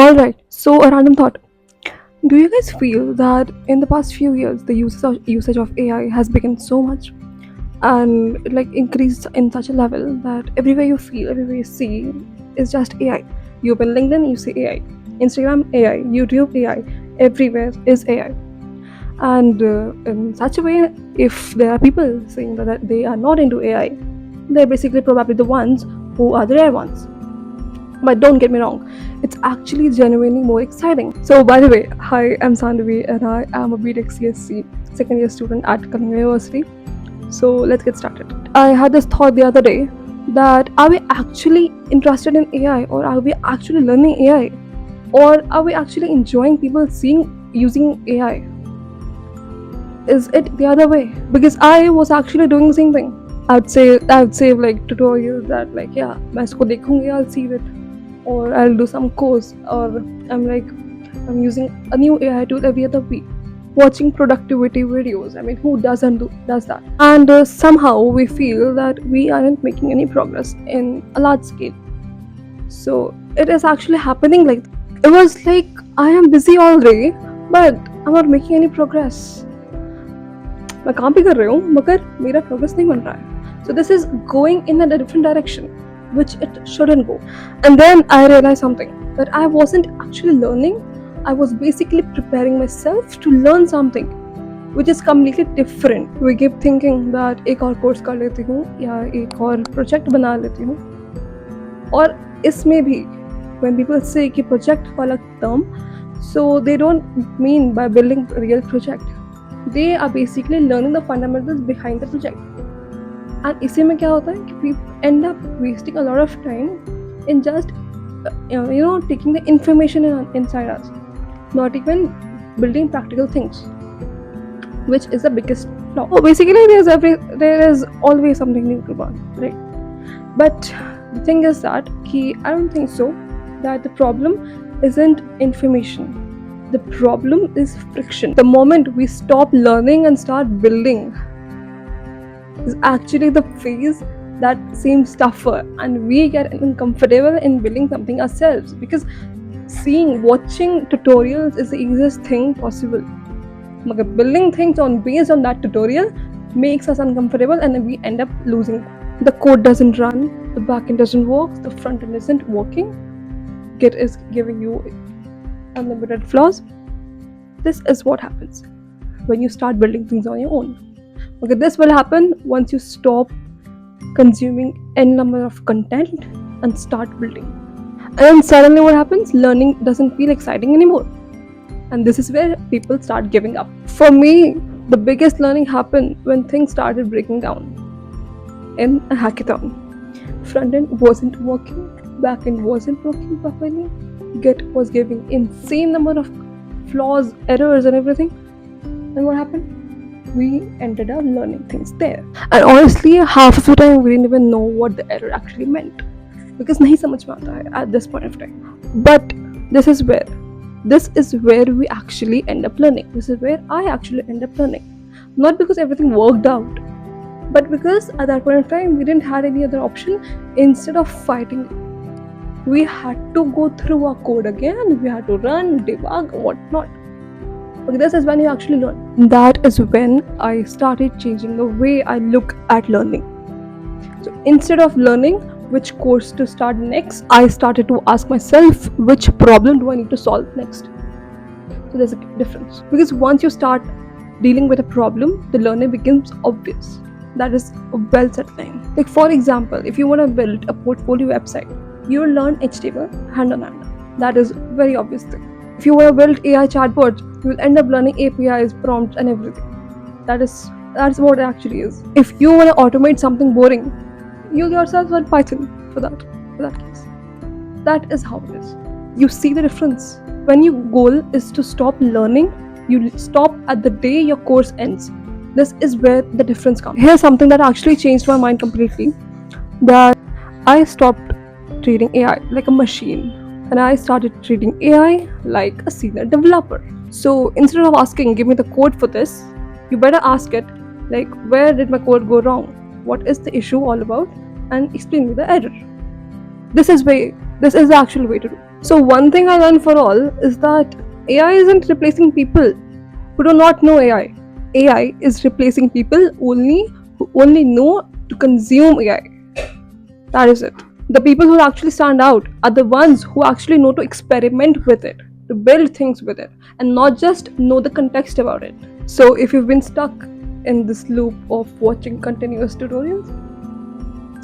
Alright, so a random thought. Do you guys feel that in the past few years the usage of AI has become so much and like increased in such a level that everywhere you feel, everywhere you see is just AI. You open LinkedIn, you see AI. Instagram, AI. YouTube, AI. Everywhere is AI. And in such a way, if there are people saying that they are not into AI, they're basically probably the ones who are the rare ones. But don't get me wrong, it's actually genuinely more exciting. So, by the way, hi, I'm Sandvi and I am a BTech CSC second year student at Kalinga University. So, let's get started. I had this thought the other day that are we actually interested in AI, or are we actually learning AI, or are we actually enjoying people using AI? Is it the other way? Because I was actually doing the same thing. I would say like tutorials that like yeah, मैं इसको देखूंगी, I'll see it, or I'll do some course, or I'm using a new AI tool every other week. Watching productivity videos. I mean, who does that? And somehow we feel that we aren't making any progress in a large scale. So it is actually happening like it was like I am busy all day, but I'm not making any progress. मैं काम भी कर रही हूँ मगर मेरा progress नहीं बन रहा है. So this is going in a different direction, which it shouldn't go. And then I realized something, that I wasn't actually learning. I was basically preparing myself to learn something which is completely different. We keep thinking that एक और course कर लेती हूँ या एक और project बना लेती हूँ. और इसमें भी when people say कि project वाला term, so they don't mean by building a real project. They are basically learning the fundamentals behind the project. And इसी में क्या होता है कि we end up wasting a lot of time in just taking the information inside us, not even building practical things, which is the biggest flaw. So basically there is always something new to learn, right? But the thing is that I don't think so that the problem isn't information. The problem is friction. The moment we stop learning and start building is actually the phase that seems tougher, and we get uncomfortable in building something ourselves, because watching tutorials is the easiest thing possible. Building things based on that tutorial makes us uncomfortable, and we end up losing. The code doesn't run, the backend doesn't work, the front end isn't working, Git is giving you unlimited flaws. This is what happens when you start building things on your own. Okay, this will happen once you stop consuming n number of content and start building. And then suddenly what happens? Learning doesn't feel exciting anymore. And this is where people start giving up. For me, the biggest learning happened when things started breaking down in a hackathon. Front end wasn't working, back end wasn't working properly, Git was giving insane number of flaws, errors and everything. And what happened? We ended up learning things there. And honestly, half of the time we didn't even know what the error actually meant, because nahi samajh mein aata hai at this point of time. But this is where we actually end up learning. This is where I actually end up learning. Not because everything worked out, but because at that point of time we didn't have any other option. Instead of fighting it, we had to go through our code again. We had to run, debug, whatnot. Okay, this is when you actually learn. That is when I started changing the way I look at learning. So instead of learning which course to start next, I started to ask myself, which problem do I need to solve next? So there's a difference. Because once you start dealing with a problem, the learning becomes obvious. That is a well set line. Like for example, if you want to build a portfolio website, you will learn HTML hand on hand. That is very obvious thing. If you want to build AI chatbots, you will end up learning APIs, prompts and everything. That's what it actually is. If you want to automate something boring, you yourself learn Python for that case. That is how it is. You see the difference. When your goal is to stop learning, you stop at the day your course ends. This is where the difference comes. Here's something that actually changed my mind completely. That I stopped treating AI like a machine, and I started treating AI like a senior developer. So instead of asking, give me the code for this, you better ask it, like, where did my code go wrong? What is the issue all about? And explain me the error. This is the actual way to do. So one thing I learned for all is that AI isn't replacing people who do not know AI. AI is replacing people only who only know to consume AI. That is it. The people who actually stand out are the ones who actually know to experiment with it, to build things with it, and not just know the context about it. So if you've been stuck in this loop of watching continuous tutorials,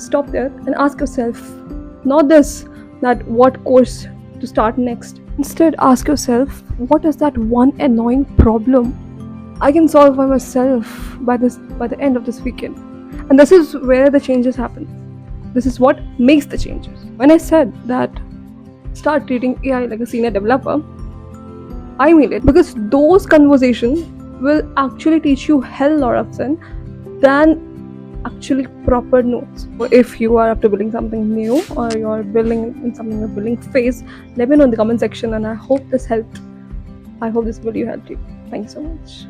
stop there and ask yourself not this, that what course to start next. Instead, ask yourself, what is that one annoying problem I can solve by myself by the end of this weekend? And this is where the changes happen. This is what makes the changes. When I said that start treating AI like a senior developer, I mean it, because those conversations will actually teach you hell lot of things than actually proper notes. So if you are up to building something new or you're building in something you're building phase, let me know in the comment section, and I hope this helped. I hope this video helped you. Thanks so much.